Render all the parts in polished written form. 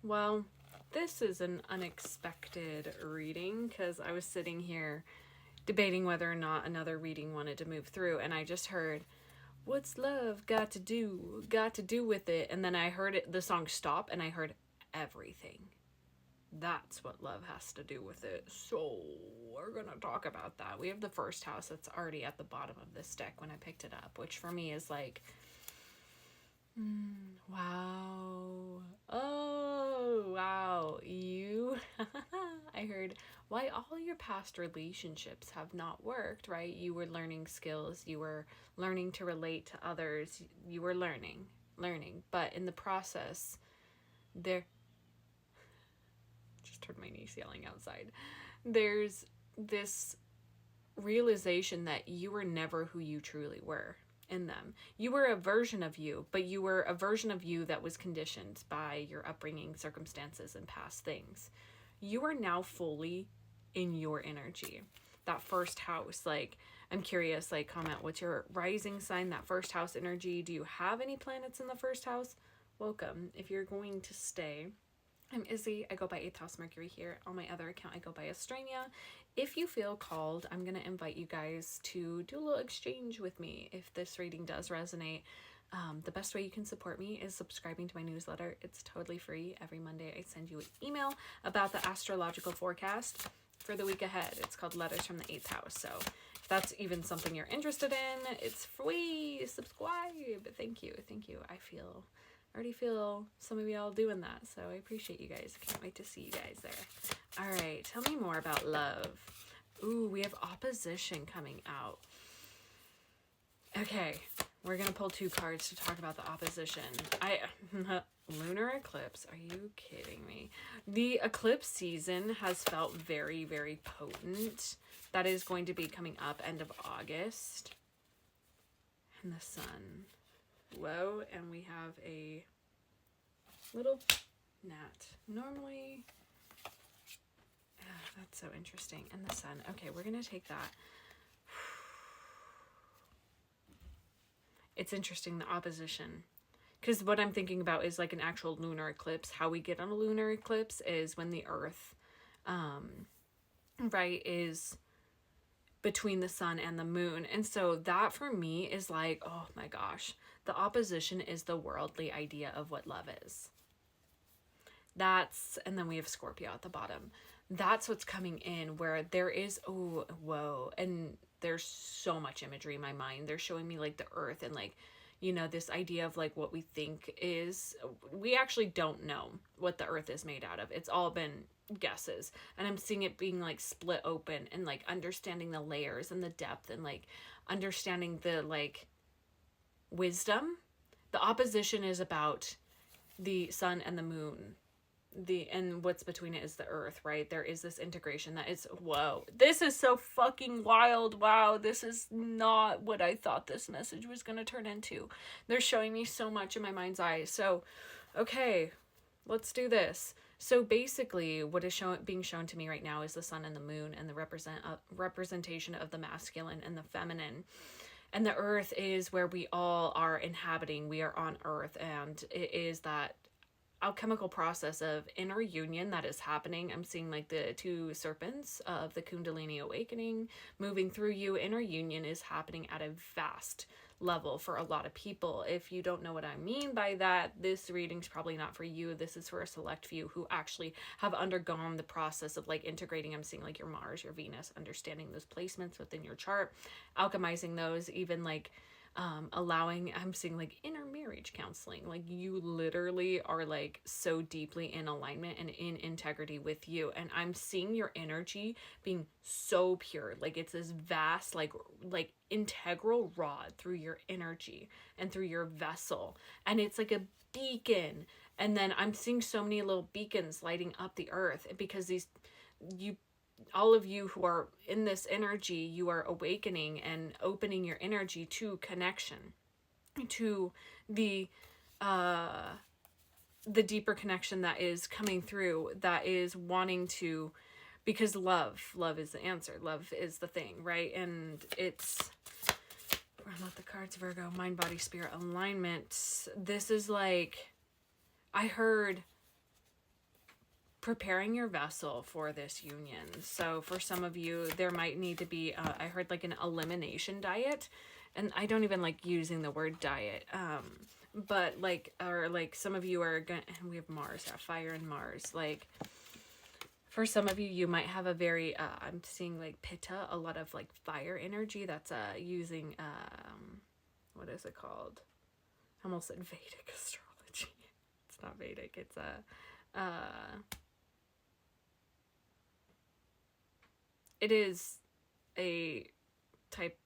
Well, this is an unexpected reading because I was sitting here debating whether or not another reading wanted to move through, and I just heard, "What's love got to do? Got to do with it?" And then I heard the song stop, and I heard everything. That's what love has to do with it. So we're gonna talk about that. We have the first house that's already at the bottom of this deck when I picked it up, which for me is like, wow. Oh, wow. You, I heard why all your past relationships have not worked, right? You were learning skills, you were learning to relate to others, you were learning. But in the process, there, just heard my niece yelling outside. There's this realization that you were never who you truly were in them. You were a version of you, but you were a version of you that was conditioned by your upbringing, circumstances, and past things. You are now fully in your energy. That first house, like, I'm curious, like, comment what's your rising sign, that first house energy. Do you have any planets in the first house? Welcome. If you're going to stay, I'm Izzy. I go by 8th House Mercury here. On my other account, I go by Estrania. If you feel called, I'm going to invite you guys to do a little exchange with me if this reading does resonate. The best way you can support me is subscribing to my newsletter. It's totally free. Every Monday, I send you an email about the astrological forecast for the week ahead. It's called Letters from the 8th House. So if that's even something you're interested in, it's free. Subscribe. Thank you. I already feel some of y'all doing that, so I appreciate you guys. I can't wait to see you guys there. All right, tell me more about love. Ooh, we have opposition coming out. Okay, we're gonna pull 2 cards to talk about the opposition. Lunar eclipse, are you kidding me? The eclipse season has felt very, very potent. That is going to be coming up end of August. And the sun. Whoa, and we have a little gnat. Normally, that's so interesting. And the sun. Okay, we're gonna take that. It's interesting, the opposition, because what I'm thinking about is like an actual lunar eclipse. How we get on a lunar eclipse is when the earth, right, is between the sun and the moon. And so that for me is like, oh my gosh, the opposition is the worldly idea of what love is. And then we have Scorpio at the bottom. That's what's coming in, where there is, oh, whoa, and there's so much imagery in my mind. They're showing me like the earth and like, this idea of like what we think is, we actually don't know what the earth is made out of. It's all been guesses, and I'm seeing it being like split open and like understanding the layers and the depth and like understanding the like wisdom. The opposition is about the sun and the moon, and what's between it is the earth, right? There is this integration that is, whoa, this is so fucking wild. Wow, this is not what I thought this message was going to turn into. They're showing me so much in my mind's eye. So okay, let's do this. So basically what is being shown to me right now is the sun and the moon, and the representation of the masculine and the feminine. And the earth is where we all are inhabiting. We are on earth, and it is that alchemical process of inner union that is happening. I'm seeing like the 2 serpents of the Kundalini awakening moving through you. Inner union is happening at a vast level for a lot of people. If you don't know what I mean by that, this reading's probably not for you. This is for a select few who actually have undergone the process of like integrating. I'm seeing like your Mars, your Venus, understanding those placements within your chart, alchemizing those, even like allowing, I'm seeing like inner marriage counseling. Like you literally are like so deeply in alignment and in integrity with you, and I'm seeing your energy being so pure. Like it's this vast like integral rod through your energy and through your vessel, and it's like a beacon. And then I'm seeing so many little beacons lighting up the earth, because all of you who are in this energy, you are awakening and opening your energy to connection, to the deeper connection that is coming through, that is wanting to, because love is the answer. Love is the thing, right? And it's, not the cards, Virgo, mind, body, spirit alignment. This is like, I heard preparing your vessel for this union. So for some of you, there might need to be, I heard like an elimination diet, and I don't even like using the word diet. But like, or like some of you are gonna, we have Mars, fire and Mars. Like for some of you, you might have a very, I'm seeing like Pitta, a lot of like fire energy that's using, what is it called? I almost said Vedic astrology. It's not Vedic, it's it is a type,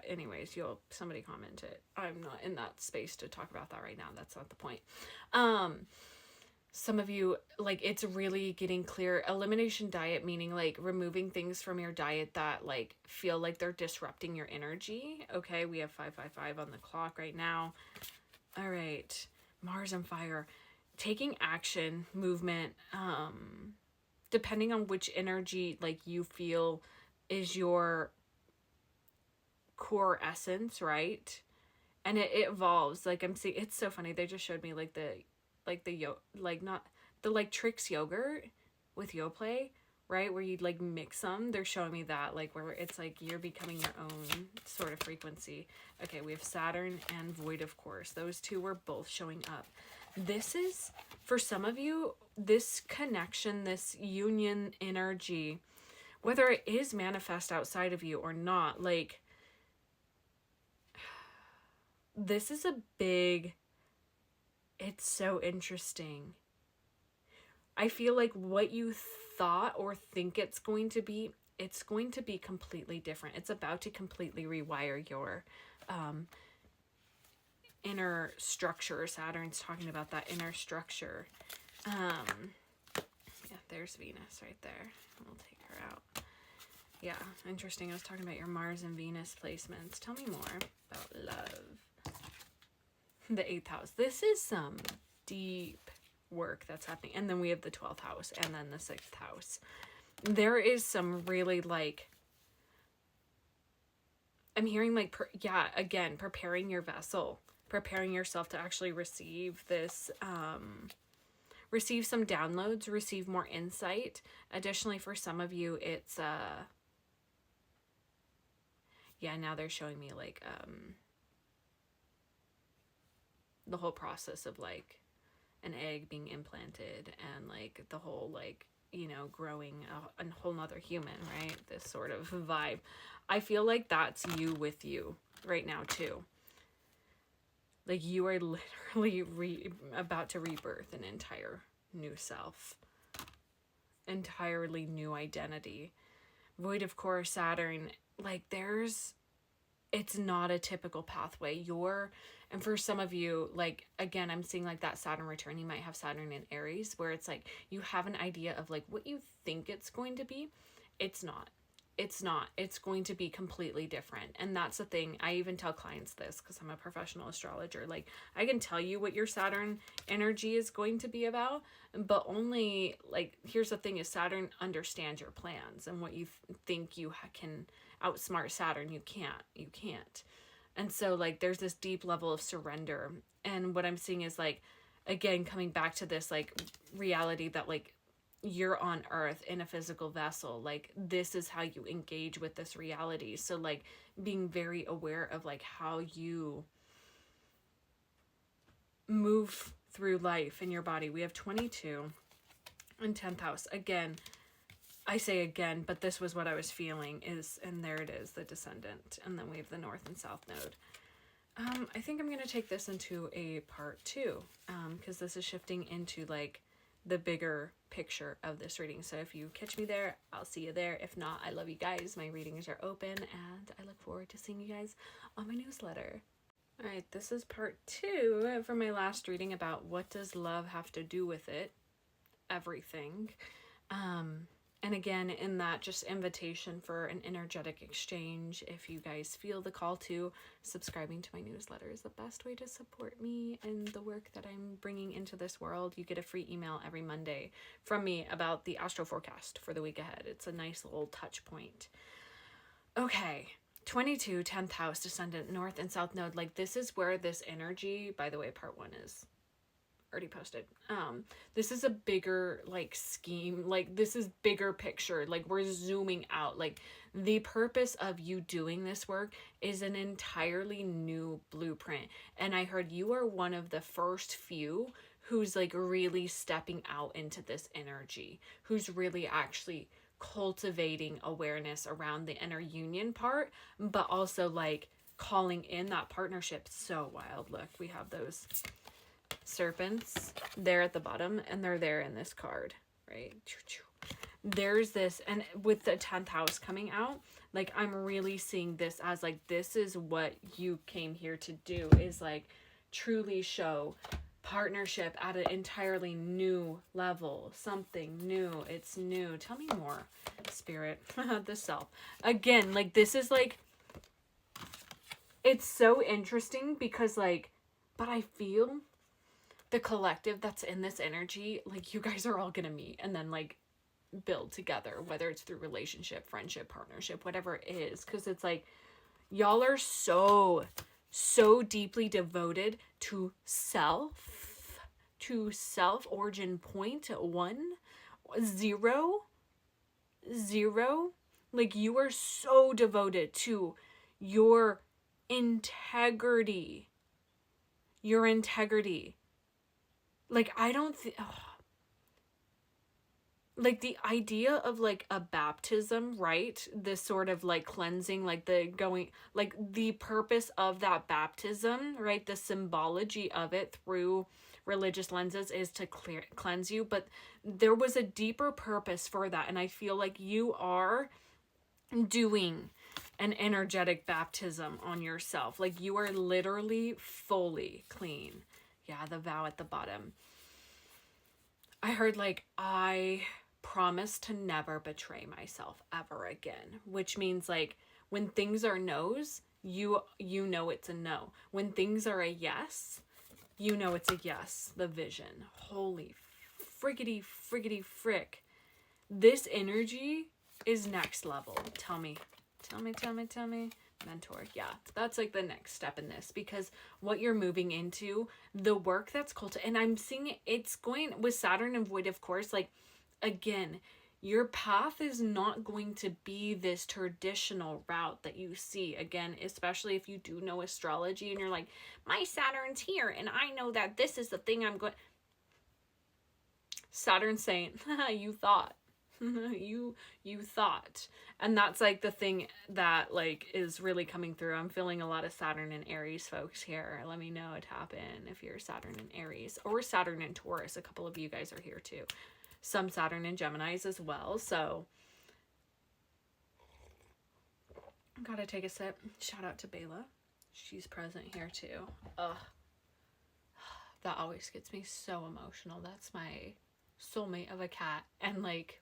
anyways, somebody comment it. I'm not in that space to talk about that right now. That's not the point. Some of you, like, it's really getting clear. Elimination diet, meaning like removing things from your diet that like feel like they're disrupting your energy. Okay, we have 555 on the clock right now. All right, Mars and fire. Taking action, movement, depending on which energy like you feel is your core essence, right? And it evolves. Like I'm seeing, it's so funny. They just showed me like not the like Trix yogurt with Yoplait, right? Where you'd like mix them. They're showing me that, like where it's like you're becoming your own sort of frequency. Okay, we have Saturn and Void, of course. Those two were both showing up. This is, for some of you, this connection, this union energy, whether it is manifest outside of you or not, like, this is a big, it's so interesting. I feel like what you thought or think it's going to be completely different. It's about to completely rewire your inner structure. Saturn's talking about that inner structure. Yeah, there's Venus right there. We'll take her out. Yeah, interesting. I was talking about your Mars and Venus placements. Tell me more about love. The 8th house. This is some deep work that's happening. And then we have the 12th house and then the 6th house. There is some really like, I'm hearing like, again, preparing your vessel, preparing yourself to actually receive this, receive some downloads, receive more insight. Additionally, for some of you, it's, yeah, now they're showing me like, the whole process of like an egg being implanted and like the whole like, you know, growing a whole nother human, right? This sort of vibe. I feel like that's you with you right now too. Like you are literally about to rebirth an entire new self, entirely new identity. Void, of course, Saturn, like it's not a typical pathway. And for some of you, like, again, I'm seeing like that Saturn return. You might have Saturn in Aries where it's like you have an idea of like what you think it's going to be. It's not. It's going to be completely different. And that's the thing. I even tell clients this because I'm a professional astrologer. Like, I can tell you what your Saturn energy is going to be about, but only, like, here's the thing is Saturn understands your plans and what you think you can outsmart Saturn. You can't. And so, like, there's this deep level of surrender. And what I'm seeing is, like, again, coming back to this, like, reality that, like, you're on Earth in a physical vessel. Like, this is how you engage with this reality. So, like, being very aware of, like, how you move through life in your body. We have 22 and 10th house. Again, I say again, but this was what I was feeling and there it is, the descendant. And then we have the north and south node. I think I'm going to take this into a part 2, because this is shifting into like the bigger picture of this reading. So if you catch me there, I'll see you there. If not, I love you guys. My readings are open and I look forward to seeing you guys on my newsletter. All right, this is part 2 from my last reading about what does love have to do with it? Everything. And again, in that just invitation for an energetic exchange, if you guys feel the call to, subscribing to my newsletter is the best way to support me and the work that I'm bringing into this world. You get a free email every Monday from me about the astro forecast for the week ahead. It's a nice little touch point. Okay, 22, 10th house, descendant, north and south node. Like, this is where this energy, by the way, part 1 is already posted. This is a bigger like scheme, like this is bigger picture, like we're zooming out. Like the purpose of you doing this work is an entirely new blueprint, and I heard you are one of the first few who's like really stepping out into this energy, who's really actually cultivating awareness around the inner union part, but also like calling in that partnership. So wild. Look, we have those serpents there at the bottom, and they're there in this card, right? There's this, and with the 10th house coming out, like I'm really seeing this as like this is what you came here to do, is like truly show partnership at an entirely new level, something new. It's new. Tell me more, Spirit. The self again, like this is like, it's so interesting because like, but I feel the collective that's in this energy, like you guys are all gonna meet and then like build together, whether it's through relationship, friendship, partnership, whatever it is, because it's like y'all are so deeply devoted to self origin point 1 0 0. Like you are so devoted to your integrity, like I don't like the idea of like a baptism, right? This sort of like cleansing, like the going, like the purpose of that baptism, right? The symbology of it through religious lenses is to cleanse you, but there was a deeper purpose for that, and I feel like you are doing an energetic baptism on yourself. Like you are literally fully clean. Yeah, the vow at the bottom. I heard like, I promise to never betray myself ever again, which means like when things are no's, you know it's a no. When things are a yes, you know it's a yes. The vision. Holy friggity frick. This energy is next level. Tell me. Mentor. Yeah, that's like the next step in this, because what you're moving into, the work that's and I'm seeing it's going with Saturn and Void, of course, like again, your path is not going to be this traditional route that you see, again, especially if you do know astrology and you're like, my Saturn's here and I know that this is the thing I'm going. Saturn's saying, you thought. you thought. And that's like the thing that like is really coming through. I'm feeling a lot of Saturn and Aries folks here. Let me know what happened if you're Saturn and Aries, or Saturn and Taurus. A couple of you guys are here too. Some Saturn and Geminis as well. So gotta take a sip. Shout out to Bela. She's present here too. Ugh. That always gets me so emotional. That's my soulmate of a cat, and like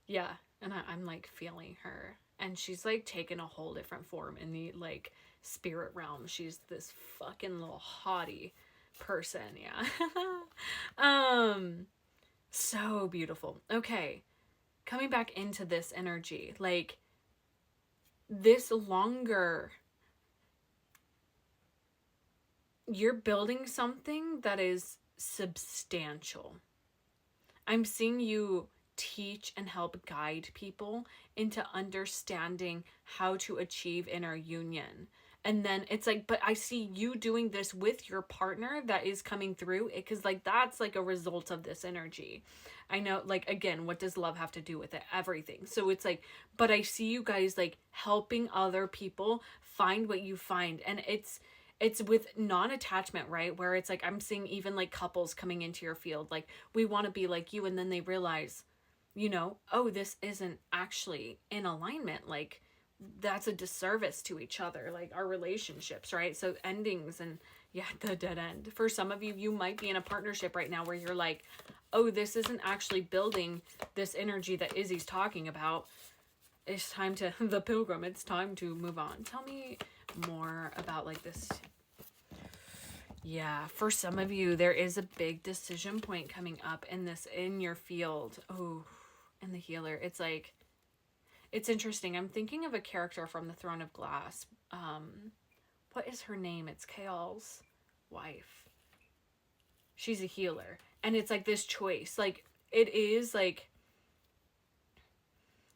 yeah, and I'm like feeling her, and she's like taken a whole different form in the like spirit realm. She's this fucking little haughty person. Yeah. So beautiful. Okay, coming back into this energy, like this longer, you're building something that is substantial. I'm seeing you teach and help guide people into understanding how to achieve inner union. And then it's like, but I see you doing this with your partner that is coming through it, because like that's like a result of this energy. I know, like, again, what does love have to do with it? Everything. So it's like, but I see you guys like helping other people find what you find, and it's with non-attachment, right? Where it's like, I'm seeing even like couples coming into your field, like, we want to be like you, and then they realize, you know, oh, this isn't actually in alignment. Like, that's a disservice to each other, like our relationships, right? So endings, and yeah, the dead end. For some of you, you might be in a partnership right now where you're like, oh, this isn't actually building this energy that Izzy's talking about. It's time to, the pilgrim, it's time to move on. Tell me more about like this. Yeah, for some of you, there is a big decision point coming up in this, in your field. Oh, and the healer. It's like, it's interesting. I'm thinking of a character from the Throne of Glass. what is her name? It's Kael's wife. She's a healer. And it's like this choice. Like, it is like,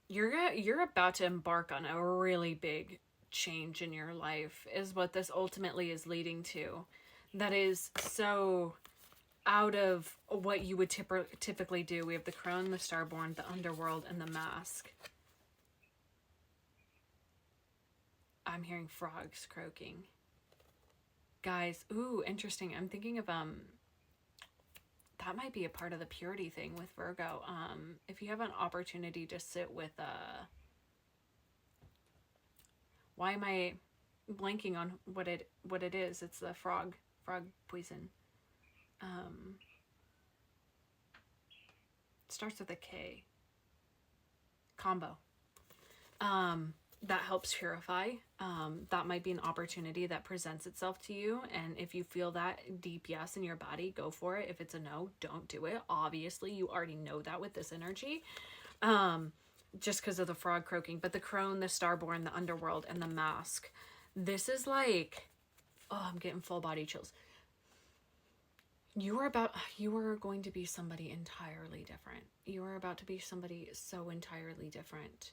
you're about to embark on a really big change in your life, is what this ultimately is leading to. That is so out of what you would typically do. We have the Crown, the Starborn, the Underworld, and the Mask. I'm hearing frogs croaking. Guys, ooh, interesting. I'm thinking of, that might be a part of the purity thing with Virgo. If you have an opportunity to sit with, why am I blanking on what it is? It's the frog poison. It starts with a K. Combo. That helps purify. That might be an opportunity that presents itself to you. And if you feel that deep yes in your body, go for it. If it's a no, don't do it. Obviously, you already know that with this energy. Just because of the frog croaking. But the Crone, the Starborn, the Underworld, and the Mask. This is like, oh, I'm getting full body chills. You are going to be somebody entirely different. You are about to be somebody so entirely different.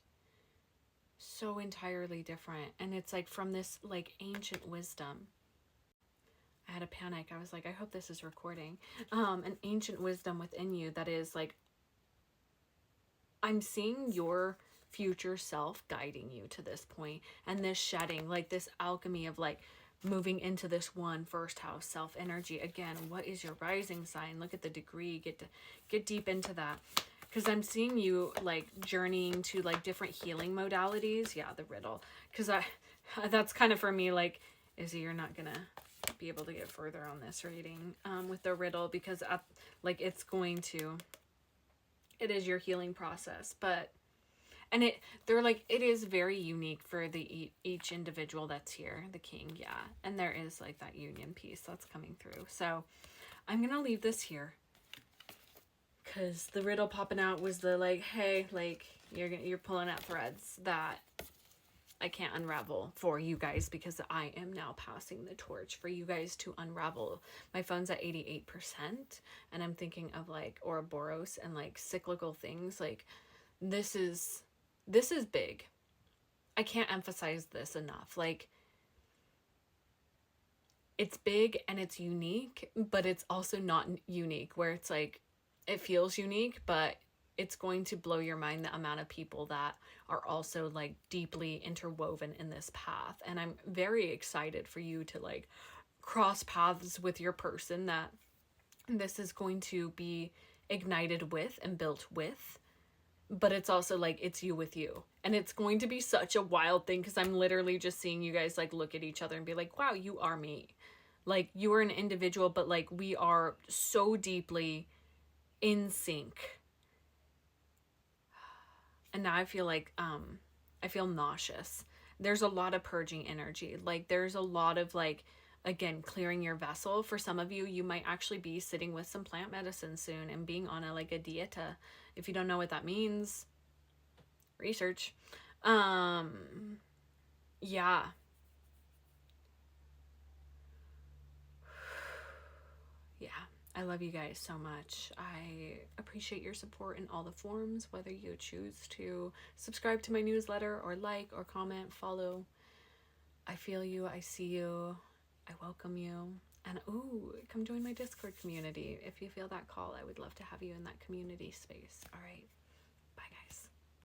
So entirely different. And it's like from this like ancient wisdom. I had a panic. I was like, I hope this is recording. An ancient wisdom within you that is like, I'm seeing your future self guiding you to this point, and this shedding, like this alchemy of like moving into this one first house self energy. Again, what is your rising sign? Look at the degree. Get deep into that, because I'm seeing you like journeying to like different healing modalities. Yeah, the riddle, because that's kind of for me like, Izzy, you're not gonna be able to get further on this reading with the riddle, because like it is your healing process. But and they're like, it is very unique for each individual that's here, the king. Yeah, and there is like that union piece that's coming through. So I'm gonna leave this here, because the riddle popping out was the like, hey, like you're pulling out threads that I can't unravel for you guys, because I am now passing the torch for you guys to unravel. My phone's at 88%, and I'm thinking of like Ouroboros and like cyclical things. Like this is big. I can't emphasize this enough. Like, it's big and it's unique, but it's also not unique, where it's like, it feels unique, but it's going to blow your mind the amount of people that are also like deeply interwoven in this path. And I'm very excited for you to like cross paths with your person that this is going to be ignited with and built with. But it's also like, it's you with you. And it's going to be such a wild thing, because I'm literally just seeing you guys like look at each other and be like, wow, you are me. Like, you are an individual, but like we are so deeply in sync. And now I feel like, I feel nauseous. There's a lot of purging energy. Like, there's a lot of like, again, clearing your vessel. For some of you, you might actually be sitting with some plant medicine soon and being on a dieta. If you don't know what that means, research. Yeah. Yeah. I love you guys so much. I appreciate your support in all the forms, whether you choose to subscribe to my newsletter or like or comment, follow. I feel you. I see you. I welcome you. And ooh, come join my Discord community. If you feel that call, I would love to have you in that community space. All right. Bye, guys.